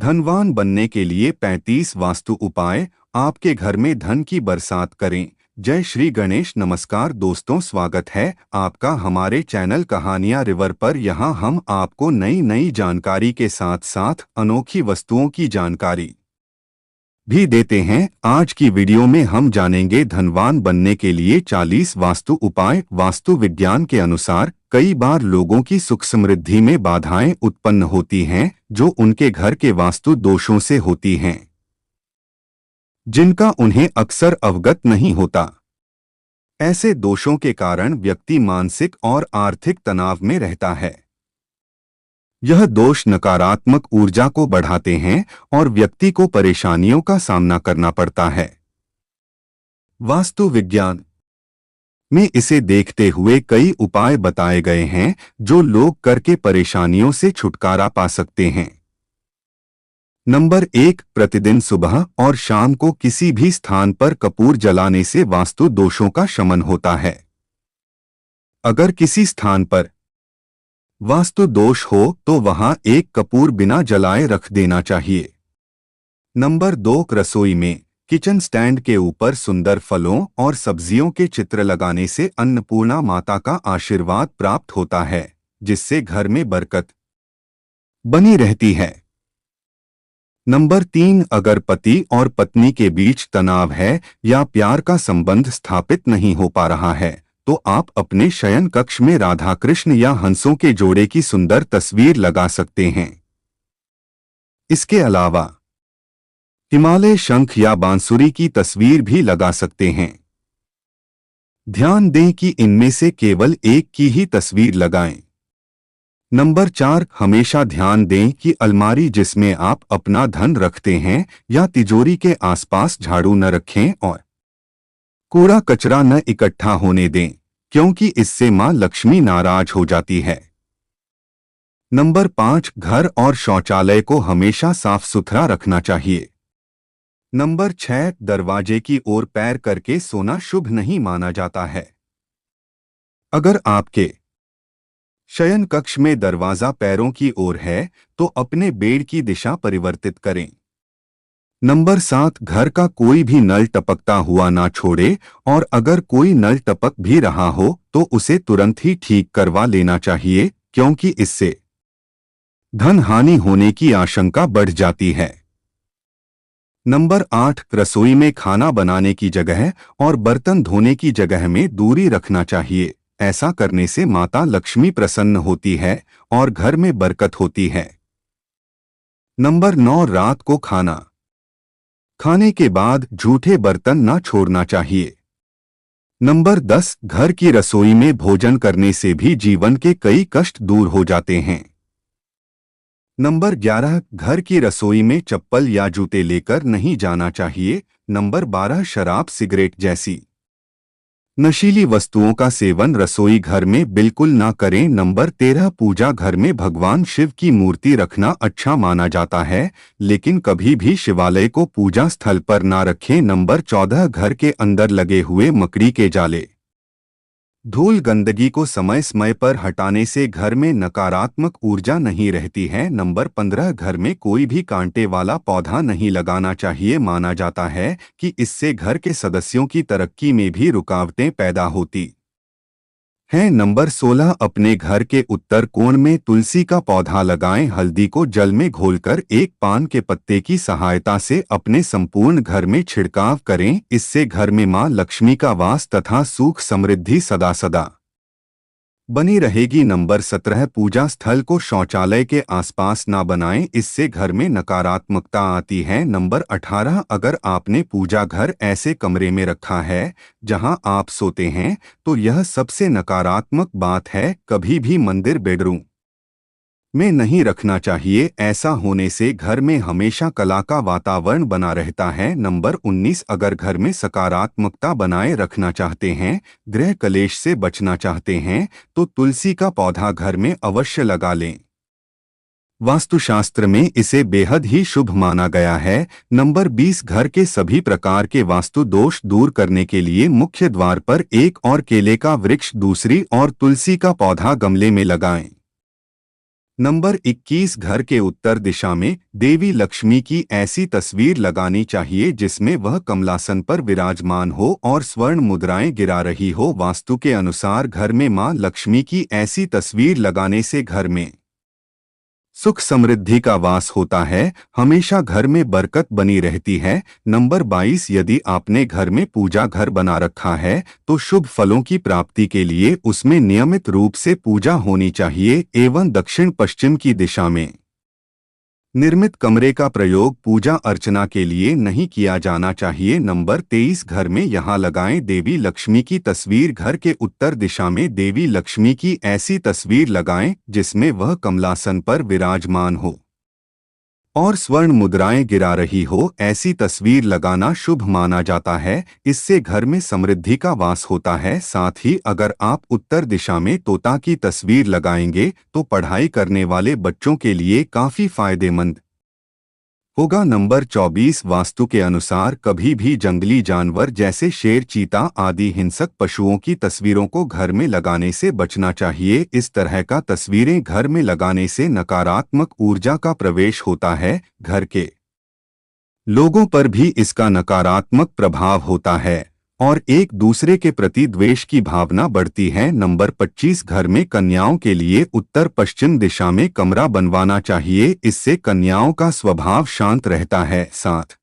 धनवान बनने के लिए 35 वास्तु उपाय आपके घर में धन की बरसात करें। जय श्री गणेश। नमस्कार दोस्तों, स्वागत है आपका हमारे चैनल कहानियां रिवर पर। यहां हम आपको नई नई जानकारी के साथ साथ अनोखी वस्तुओं की जानकारी भी देते हैं। आज की वीडियो में हम जानेंगे धनवान बनने के लिए 40 वास्तु उपाय। वास्तु विज्ञान के अनुसार कई बार लोगों की सुख समृद्धि में बाधाएं उत्पन्न होती हैं जो उनके घर के वास्तु दोषों से होती हैं, जिनका उन्हें अक्सर अवगत नहीं होता। ऐसे दोषों के कारण व्यक्ति मानसिक और आर्थिक तनाव में रहता है। यह दोष नकारात्मक ऊर्जा को बढ़ाते हैं और व्यक्ति को परेशानियों का सामना करना पड़ता है। वास्तु विज्ञान में इसे देखते हुए कई उपाय बताए गए हैं जो लोग करके परेशानियों से छुटकारा पा सकते हैं। नंबर 1, प्रतिदिन सुबह और शाम को किसी भी स्थान पर कपूर जलाने से वास्तु दोषों का शमन होता है। अगर किसी स्थान पर वास्तु दोष हो तो वहां एक कपूर बिना जलाए रख देना चाहिए। नंबर 2, रसोई में किचन स्टैंड के ऊपर सुंदर फलों और सब्जियों के चित्र लगाने से अन्नपूर्णा माता का आशीर्वाद प्राप्त होता है, जिससे घर में बरकत बनी रहती है। नंबर 3, अगर पति और पत्नी के बीच तनाव है या प्यार का संबंध स्थापित नहीं हो पा रहा है तो आप अपने शयन कक्ष में राधा कृष्ण या हंसों के जोड़े की सुंदर तस्वीर लगा सकते हैं। इसके अलावा हिमालय शंख या बांसुरी की तस्वीर भी लगा सकते हैं। ध्यान दें कि इनमें से केवल एक की ही तस्वीर लगाएं। नंबर 4, हमेशा ध्यान दें कि अलमारी जिसमें आप अपना धन रखते हैं या तिजोरी के आसपास झाड़ू न रखें और कूड़ा कचरा न इकट्ठा होने दें, क्योंकि इससे मां लक्ष्मी नाराज हो जाती है। नंबर 5, घर और शौचालय को हमेशा साफ सुथरा रखना चाहिए। नंबर 6, दरवाजे की ओर पैर करके सोना शुभ नहीं माना जाता है। अगर आपके शयन कक्ष में दरवाजा पैरों की ओर है तो अपने बेड की दिशा परिवर्तित करें। नंबर 7, घर का कोई भी नल टपकता हुआ ना छोड़े और अगर कोई नल टपक भी रहा हो तो उसे तुरंत ही ठीक करवा लेना चाहिए, क्योंकि इससे धन हानि होने की आशंका बढ़ जाती है। नंबर 8, रसोई में खाना बनाने की जगह और बर्तन धोने की जगह में दूरी रखना चाहिए। ऐसा करने से माता लक्ष्मी प्रसन्न होती है और घर में बरकत होती है। नंबर 9, रात को खाने के बाद जूठे बर्तन ना छोड़ना चाहिए। नंबर 10, घर की रसोई में भोजन करने से भी जीवन के कई कष्ट दूर हो जाते हैं। नंबर 11, घर की रसोई में चप्पल या जूते लेकर नहीं जाना चाहिए। नंबर 12, शराब सिगरेट जैसी नशीली वस्तुओं का सेवन रसोई घर में बिल्कुल ना करें। नंबर 13, पूजा घर में भगवान शिव की मूर्ति रखना अच्छा माना जाता है, लेकिन कभी भी शिवालय को पूजा स्थल पर ना रखें। नंबर 14, घर के अंदर लगे हुए मकड़ी के जाले, धूल गंदगी को समय समय पर हटाने से घर में नकारात्मक ऊर्जा नहीं रहती है। नंबर 15, घर में कोई भी कांटे वाला पौधा नहीं लगाना चाहिए। माना जाता है कि इससे घर के सदस्यों की तरक्की में भी रुकावटें पैदा होती हैं। नंबर 16, अपने घर के उत्तर कोण में तुलसी का पौधा लगाएं। हल्दी को जल में घोलकर एक पान के पत्ते की सहायता से अपने संपूर्ण घर में छिड़काव करें। इससे घर में मां लक्ष्मी का वास तथा सुख समृद्धि सदा सदा बनी रहेगी। नंबर 17, पूजा स्थल को शौचालय के आसपास ना बनाएं, इससे घर में नकारात्मकता आती है। नंबर 18, अगर आपने पूजा घर ऐसे कमरे में रखा है जहां आप सोते हैं तो यह सबसे नकारात्मक बात है। कभी भी मंदिर बेडरूम में नहीं रखना चाहिए। ऐसा होने से घर में हमेशा कला का वातावरण बना रहता है। नंबर 19, अगर घर में सकारात्मकता बनाए रखना चाहते हैं, गृह कलेश से बचना चाहते हैं तो तुलसी का पौधा घर में अवश्य लगा लें। वास्तुशास्त्र में इसे बेहद ही शुभ माना गया है। नंबर 20, घर के सभी प्रकार के वास्तु दोष दूर करने के लिए मुख्य द्वार पर एक और केले का वृक्ष दूसरी और तुलसी का पौधा गमले में लगाएं। नंबर 21 घर के उत्तर दिशा में देवी लक्ष्मी की ऐसी तस्वीर लगानी चाहिए जिसमें वह कमलासन पर विराजमान हो और स्वर्ण मुद्राएं गिरा रही हो। वास्तु के अनुसार घर में मां लक्ष्मी की ऐसी तस्वीर लगाने से घर में सुख समृद्धि का वास होता है, हमेशा घर में बरकत बनी रहती है। नंबर 22 यदि आपने घर में पूजा घर बना रखा है तो शुभ फलों की प्राप्ति के लिए उसमें नियमित रूप से पूजा होनी चाहिए एवं दक्षिण पश्चिम की दिशा में निर्मित कमरे का प्रयोग पूजा अर्चना के लिए नहीं किया जाना चाहिए। नंबर 23 घर में यहाँ लगाएं देवी लक्ष्मी की तस्वीर। घर के उत्तर दिशा में देवी लक्ष्मी की ऐसी तस्वीर लगाएं जिसमें वह कमलासन पर विराजमान हो और स्वर्ण मुद्राएं गिरा रही हो। ऐसी तस्वीर लगाना शुभ माना जाता है, इससे घर में समृद्धि का वास होता है। साथ ही अगर आप उत्तर दिशा में तोता की तस्वीर लगाएंगे तो पढ़ाई करने वाले बच्चों के लिए काफी फायदेमंद होगा। नंबर 24 वास्तु के अनुसार कभी भी जंगली जानवर जैसे शेर, चीता आदि हिंसक पशुओं की तस्वीरों को घर में लगाने से बचना चाहिए। इस तरह का तस्वीरें घर में लगाने से नकारात्मक ऊर्जा का प्रवेश होता है, घर के लोगों पर भी इसका नकारात्मक प्रभाव होता है और एक दूसरे के प्रति द्वेष की भावना बढ़ती है। नंबर 25 घर में कन्याओं के लिए उत्तर पश्चिम दिशा में कमरा बनवाना चाहिए, इससे कन्याओं का स्वभाव शांत रहता है, साथ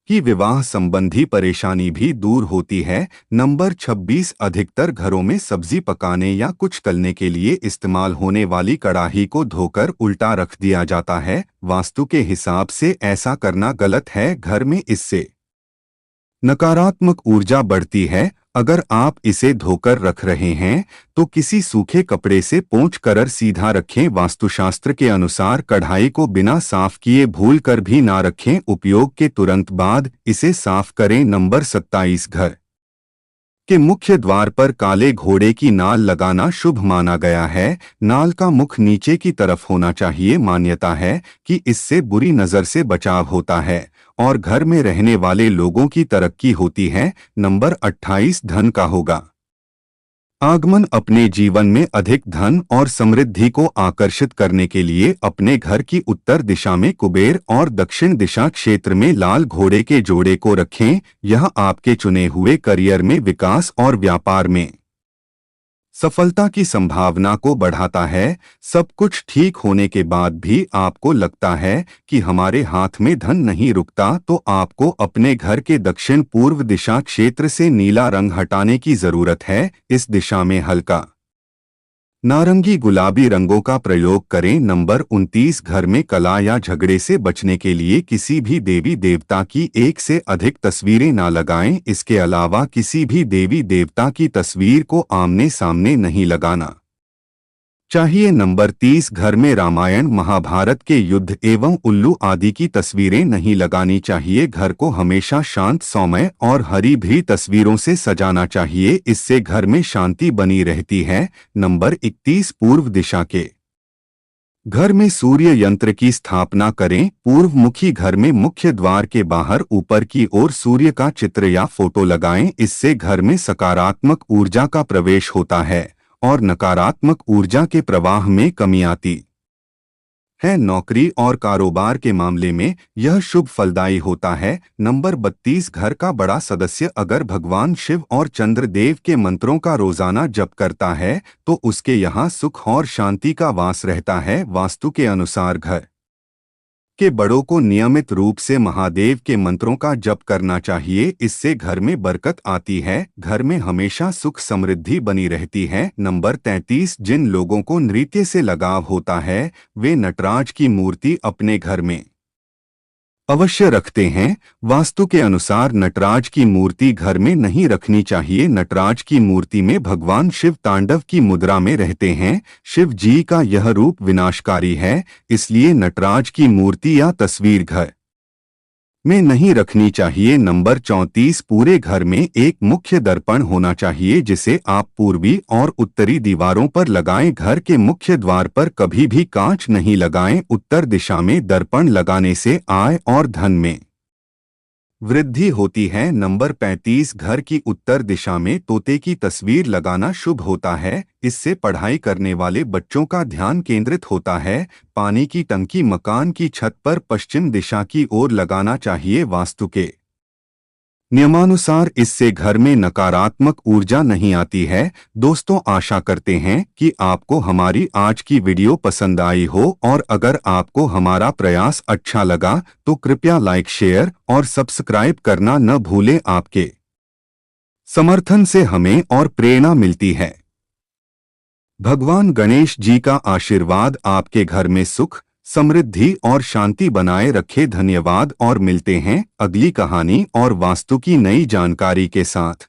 ही विवाह संबंधी परेशानी भी दूर होती है। नंबर 26 अधिकतर घरों में सब्जी पकाने या कुछ तलने के लिए इस्तेमाल होने वाली कड़ाही को धोकर उल्टा रख दिया जाता है। वास्तु के हिसाब से ऐसा करना गलत है, घर में इससे नकारात्मक ऊर्जा बढ़ती है। अगर आप इसे धोकर रख रहे हैं तो किसी सूखे कपड़े से पोंछ कर सीधा रखें। वास्तुशास्त्र के अनुसार कढ़ाई को बिना साफ किए भूल कर भी ना रखें, उपयोग के तुरंत बाद इसे साफ करें। नंबर 27 घर के मुख्य द्वार पर काले घोड़े की नाल लगाना शुभ माना गया है। नाल का मुख नीचे की तरफ होना चाहिए। मान्यता है कि इससे बुरी नजर से बचाव होता है और घर में रहने वाले लोगों की तरक्की होती है। नंबर 28 धन का होगा आगमन। अपने जीवन में अधिक धन और समृद्धि को आकर्षित करने के लिए अपने घर की उत्तर दिशा में कुबेर और दक्षिण दिशा क्षेत्र में लाल घोड़े के जोड़े को रखें। यह आपके चुने हुए करियर में विकास और व्यापार में सफलता की संभावना को बढ़ाता है। सब कुछ ठीक होने के बाद भी आपको लगता है कि हमारे हाथ में धन नहीं रुकता, तो आपको अपने घर के दक्षिण पूर्व दिशा क्षेत्र से नीला रंग हटाने की जरूरत है। इस दिशा में हल्का नारंगी गुलाबी रंगों का प्रयोग करें। नंबर 29 घर में कलह या झगड़े से बचने के लिए किसी भी देवी देवता की एक से अधिक तस्वीरें ना लगाएं। इसके अलावा किसी भी देवी देवता की तस्वीर को आमने सामने नहीं लगाना चाहिए। नंबर 30 घर में रामायण महाभारत के युद्ध एवं उल्लू आदि की तस्वीरें नहीं लगानी चाहिए। घर को हमेशा शांत, सौम्य और हरी भरी तस्वीरों से सजाना चाहिए, इससे घर में शांति बनी रहती है। नंबर 31 पूर्व दिशा के घर में सूर्य यंत्र की स्थापना करें। पूर्वमुखी घर में मुख्य द्वार के बाहर ऊपर की ओर सूर्य का चित्र या फोटो लगाएं। इससे घर में सकारात्मक ऊर्जा का प्रवेश होता है और नकारात्मक ऊर्जा के प्रवाह में कमी आती है। नौकरी और कारोबार के मामले में यह शुभ फलदायी होता है। नंबर 32 घर का बड़ा सदस्य अगर भगवान शिव और चंद्रदेव के मंत्रों का रोजाना जप करता है तो उसके यहाँ सुख और शांति का वास रहता है। वास्तु के अनुसार घर के बड़ों को नियमित रूप से महादेव के मंत्रों का जप करना चाहिए, इससे घर में बरकत आती है, घर में हमेशा सुख समृद्धि बनी रहती है। नंबर 33 जिन लोगों को नृत्य से लगाव होता है वे नटराज की मूर्ति अपने घर में अवश्य रखते हैं। वास्तु के अनुसार नटराज की मूर्ति घर में नहीं रखनी चाहिए। नटराज की मूर्ति में भगवान शिव तांडव की मुद्रा में रहते हैं। शिव जी का यह रूप विनाशकारी है, इसलिए नटराज की मूर्ति या तस्वीर घर में नहीं रखनी चाहिए। नंबर 34 पूरे घर में एक मुख्य दर्पण होना चाहिए जिसे आप पूर्वी और उत्तरी दीवारों पर लगाएं। घर के मुख्य द्वार पर कभी भी कांच नहीं लगाएं। उत्तर दिशा में दर्पण लगाने से आय और धन में वृद्धि होती है। नंबर 35, घर की उत्तर दिशा में तोते की तस्वीर लगाना शुभ होता है। इससे पढ़ाई करने वाले बच्चों का ध्यान केंद्रित होता है। पानी की टंकी मकान की छत पर पश्चिम दिशा की ओर लगाना चाहिए। वास्तु के नियमानुसार इससे घर में नकारात्मक ऊर्जा नहीं आती है। दोस्तों, आशा करते हैं कि आपको हमारी आज की वीडियो पसंद आई हो, और अगर आपको हमारा प्रयास अच्छा लगा तो कृपया लाइक, शेयर और सब्सक्राइब करना न भूलें। आपके समर्थन से हमें और प्रेरणा मिलती है। भगवान गणेश जी का आशीर्वाद आपके घर में सुख, समृद्धि और शांति बनाए रखे। धन्यवाद और मिलते हैं अगली कहानी और वास्तु की नई जानकारी के साथ।